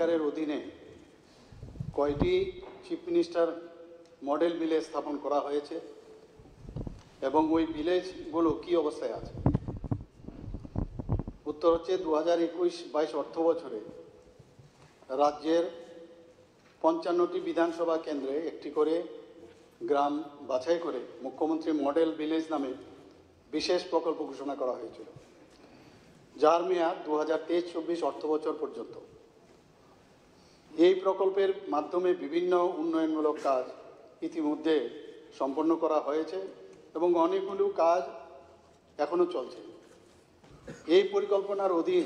সরকারের অধীনে কয়টি চিফ মিনিস্টার মডেল ভিলেজ স্থাপন করা হয়েছে এবং ওই ভিলেজগুলো কী অবস্থায় আছে? উত্তর হচ্ছে 2021-22 অর্থ বছরে রাজ্যের 55টি বিধানসভা কেন্দ্রে একটি করে গ্রাম বাছাই করে মুখ্যমন্ত্রী মডেল ভিলেজ নামে বিশেষ প্রকল্প ঘোষণা করা হয়েছিল, যার মেয়াদ 2023-24 অর্থ বছর পর্যন্ত। এই প্রকল্পের মাধ্যমে বিভিন্ন উন্নয়নমূলক কাজ ইতিমধ্যে সম্পন্ন করা হয়েছে এবং অনেকগুলো কাজ এখনও চলছে। এই পরিকল্পনার অধীন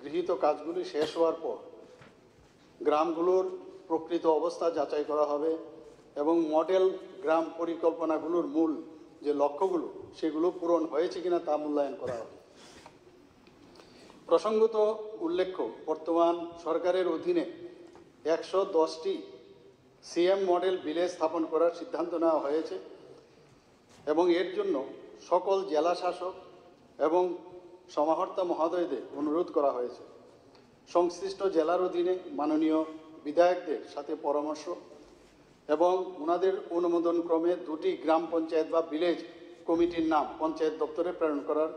গৃহীত কাজগুলি শেষ হওয়ার পর গ্রামগুলোর প্রকৃত অবস্থা যাচাই করা হবে এবং মডেল গ্রাম পরিকল্পনাগুলোর মূল যে লক্ষ্যগুলো সেগুলো পূরণ হয়েছে কিনা তা মূল্যায়ন করা হবে। প্রসঙ্গত উল্লেখ্য, বর্তমান সরকারের অধীনে 110টি সিএম মডেল ভিলেজ স্থাপন করার সিদ্ধান্ত নেওয়া হয়েছে এবং এর জন্য সকল জেলা শাসক এবং সমাহর্তা মহোদয়দের অনুরোধ করা হয়েছে সংশ্লিষ্ট জেলার অধীনে মাননীয় বিধায়কদের সাথে পরামর্শ এবং ওনাদের অনুমোদন ক্রমে 2টি গ্রাম পঞ্চায়েত বা ভিলেজ কমিটির নাম পঞ্চায়েত দপ্তরে প্রেরণ করার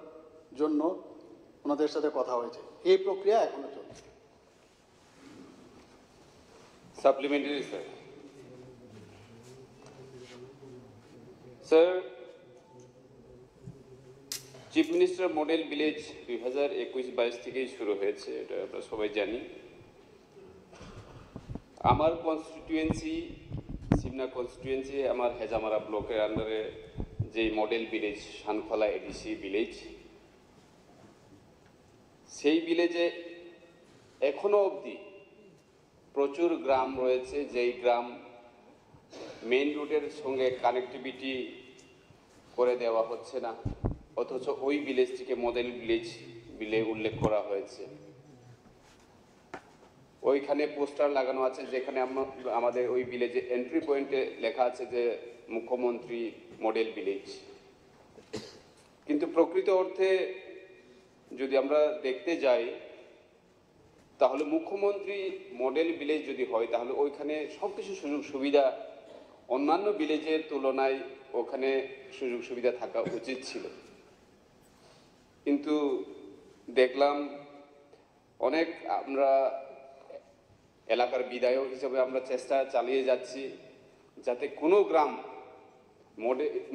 জন্য ওনাদের সাথে কথা হয়েছে। এই প্রক্রিয়া এখনো চলছে। Supplementary, sir. Sir, chief minister model village 2021-22 থেকেই শুরু হয়েছে, এটা আমরা সবাই জানি। আমার কনস্টিটিউয়েন্সি সিমনা কনস্টিটিউয়েন্সি আমার হেজামারা ব্লকের আন্ডারে যে model village Shankhala ADC village, সেই ভিলেজে এখনো অবধি প্রচুর গ্রাম রয়েছে যেই গ্রাম মেইন রুটের সঙ্গে কানেক্টিভিটি করে দেওয়া হচ্ছে না, অথচ ওই ভিলেজটিকে মডেল ভিলেজ বিলে উল্লেখ করা হয়েছে। ওইখানে পোস্টার লাগানো আছে যেখানে আমাদের ওই ভিলেজে এন্ট্রি পয়েন্টে লেখা আছে যে মুখ্যমন্ত্রী মডেল ভিলেজ। কিন্তু প্রকৃত অর্থে যদি আমরা দেখতে যাই তাহলে মুখ্যমন্ত্রী মডেল ভিলেজ যদি হয় তাহলে ওইখানে সব কিছু সুযোগ সুবিধা অন্যান্য ভিলেজের তুলনায় ওখানে সুযোগ সুবিধা থাকা উচিত ছিল। কিন্তু দেখলাম অনেক আমরা এলাকার বিধায়ক হিসেবে আমরা চেষ্টা চালিয়ে যাচ্ছি যাতে কোনো গ্রাম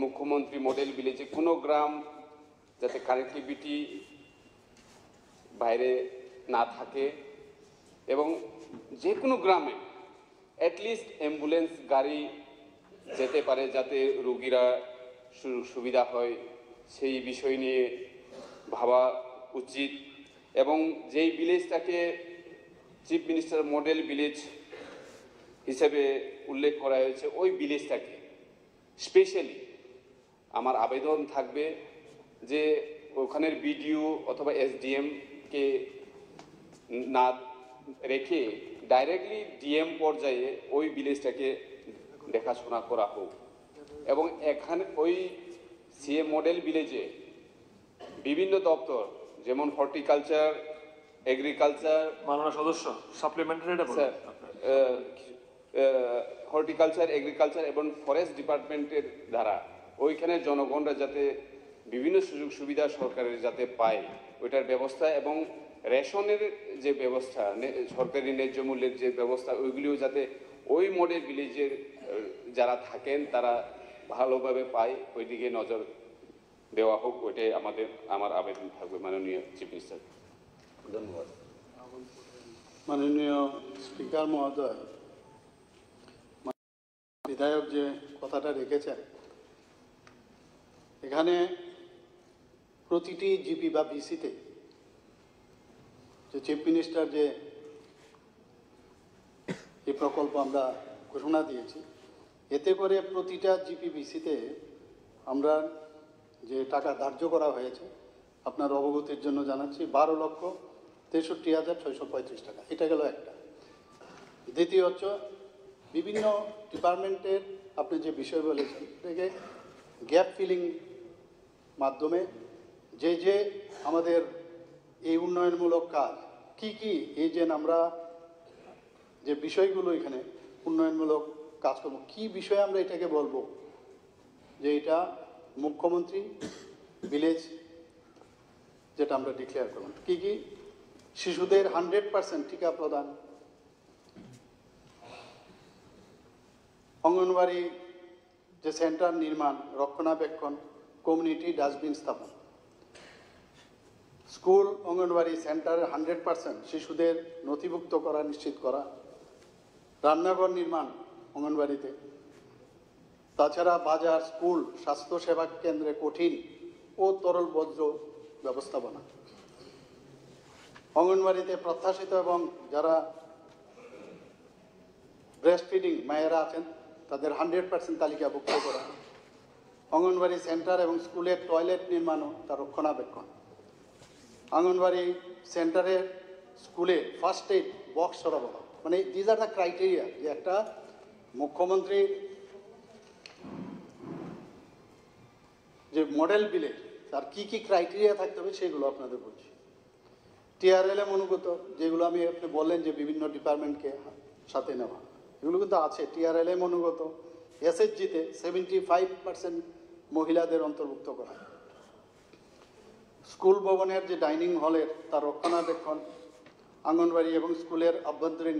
মুখ্যমন্ত্রী মডেল ভিলেজে কোনো গ্রাম যাতে কানেক্টিভিটি বাইরে না থাকে এবং যে কোনো গ্রামে অ্যাটলিস্ট অ্যাম্বুলেন্স গাড়ি যেতে পারে যাতে রোগীরা সুবিধা হয়, সেই বিষয় নিয়ে ভাবা উচিত। এবং যেই ভিলেজটাকে চিফ মিনিস্টার মডেল ভিলেজ হিসেবে উল্লেখ করা হয়েছে ওই ভিলেজটাকে স্পেশালি আমার আবেদন থাকবে যে ওখানের বিডিও অথবা এসডিএমকে না রেখে ডাইরেক্টলি ডিএম পর্যায়ে ওই ভিলেজটাকে দেখাশোনা করা হোক এবং এখানে ওই সিএম মডেল ভিলেজে বিভিন্ন দপ্তর যেমন হর্টিকালচার, এগ্রিকালচার, মাননীয় সদস্য সাপ্লিমেন্টারি স্যার, হর্টিকালচার, এগ্রিকালচার এবং ফরেস্ট ডিপার্টমেন্টের দ্বারা ওইখানে জনগণরা যাতে বিভিন্ন সুযোগ সুবিধা সরকারের যাতে পায় ওইটার ব্যবস্থা এবং রেশনের যে ব্যবস্থা, সরকারি ন্যায্য মূল্যের যে ব্যবস্থা, ওইগুলিও যাতে ওই মডেল ভিলেজের যারা থাকেন তারা ভালোভাবে পায়, ওইদিকে নজর দেওয়া হোক। ওইটাই আমার আবেদন থাকবে মাননীয় চিফ মিনিস্টার। ধন্যবাদ। মাননীয় স্পিকার মহোদয়, বিধায়ক যে কথাটা রেখেছেন, এখানে প্রতিটি জিপি বা বিসিতে যে চিফ মিনিস্টার যে এই প্রকল্প আমরা ঘোষণা দিয়েছি, এতে করে প্রতিটা জিপি বিসিতে আমরা যে টাকা ধার্য করা হয়েছে আপনার অবগতির জন্য জানাচ্ছি 12,63,635 টাকা। এটা গেল একটা। দ্বিতীয় হচ্ছে বিভিন্ন ডিপার্টমেন্টের আপনি যে বিষয় বলেছেন এটাকে গ্যাপ ফিলিং মাধ্যমে যে আমাদের এই উন্নয়নমূলক কাজ কি এজেন্ট আমরা বিষয়গুলো এখানে উন্নয়নমূলক কাজকর্ম কি বিষয়ে আমরা এটাকে বলবো যে এটা মুখ্যমন্ত্রী ভিলেজ যেটা আমরা ডিক্লেয়ার করলাম কি কি শিশুদের 100% টিকা প্রদান, অঙ্গনবাড়ি যে সেন্টার নির্মাণ রক্ষণাবেক্ষণ, কমিউনিটি ডাস্টবিন স্থাপন, স্কুল অঙ্গনবাড়ি সেন্টারে 100% শিশুদের নথিভুক্ত করা নিশ্চিত করা, রান্নাঘর নির্মাণ অঙ্গনবাড়িতে, তাছাড়া বাজার স্কুল স্বাস্থ্যসেবা কেন্দ্রে কঠিন ও তরল বর্জ্য ব্যবস্থাপনা, অঙ্গনবাড়িতে প্রত্যাশিত এবং যারা ব্রেস্ট ফিডিং মায়েরা আছেন তাদের 100% তালিকাভুক্ত করা, অঙ্গনবাড়ি সেন্টার এবং স্কুলের টয়লেট নির্মাণ ও তার রক্ষণাবেক্ষণ, অঙ্গনবাড়ি সেন্টারের স্কুলে ফার্স্ট এইড বক্স সরবরাহ, মানে দিজ আর দ্য ক্রাইটেরিয়া যে একটা মুখ্যমন্ত্রীর যে মডেল বিলেজ তার কি কি ক্রাইটেরিয়া থাকতে হবে সেগুলো আপনাদের বলছি। টিআরএলএম অনুগত যেগুলো আমি আপনি বললেন যে বিভিন্ন ডিপার্টমেন্টকে সাথে নেওয়া, এগুলো কিন্তু আছে টিআরএলএম অনুগত। এসএসজিতে 75% মহিলাদের অন্তর্ভুক্ত করা, স্কুল ভবনের যে ডাইনিং হলের তার রক্ষণাবেক্ষণ, আঙ্গনবাড়ি এবং স্কুলের অভ্যন্তরীণ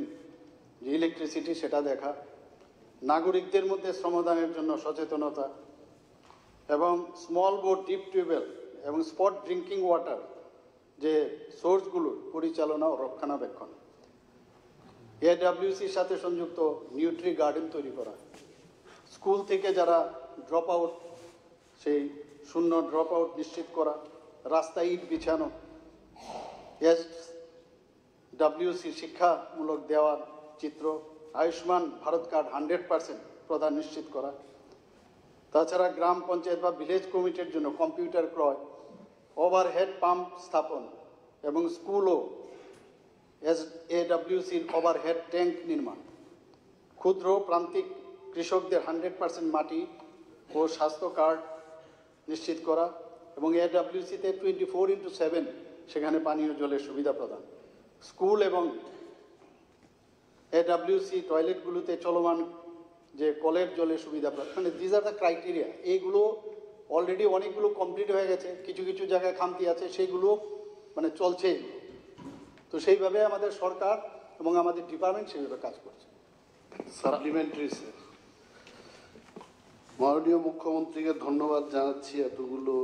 যে ইলেকট্রিসিটি সেটা দেখা, নাগরিকদের মধ্যে শ্রমদানের জন্য সচেতনতা এবং স্মল বোর ডিপ টিউবওয়েল এবং স্পট ড্রিঙ্কিং ওয়াটার যে সোর্সগুলোর পরিচালনা ও রক্ষণাবেক্ষণ, এডব্লিউসির সাথে সংযুক্ত নিউট্রি গার্ডেন তৈরি করা, স্কুল থেকে যারা ড্রপ আউট সেই শূন্য ড্রপ আউট নিশ্চিত করা, রাস্তায় ইট বিছানো, এসডব্লিউসি শিক্ষামূলক দেওয়ার চিত্র, আয়ুষ্মান ভারত কার্ড 100% প্রদান নিশ্চিত করা, তাছাড়া গ্রাম পঞ্চায়েত বা ভিলেজ কমিটির জন্য কম্পিউটার ক্রয়, ওভারহেড পাম্প স্থাপন এবং স্কুল ও এডব্লিউসির ওভারহেড ট্যাঙ্ক নির্মাণ, ক্ষুদ্র প্রান্তিক কৃষকদের 100% মাটি ও স্বাস্থ্য কার্ড নিশ্চিত করা এবং এডব্লিউসিতে 24/7 সেখানে পানীয় জলের সুবিধা প্রদান, স্কুল এবং এডব্লিউসি টয়লেটগুলোতে চলমান যে কলের জলের সুবিধা প্রদান, মানে দিজ আর দ্য ক্রাইটেরিয়া। এইগুলো অলরেডি অনেকগুলো কমপ্লিট হয়ে গেছে, কিছু কিছু জায়গায় খামতি আছে, সেইগুলো মানে চলছে। তো সেইভাবে আমাদের সরকার এবং আমাদের ডিপার্টমেন্ট সেভাবে কাজ করছে। সাপ্লিমেন্টারি স্যার, মাননীয় মুখ্যমন্ত্রীকে ধন্যবাদ জানাচ্ছি এতগুলো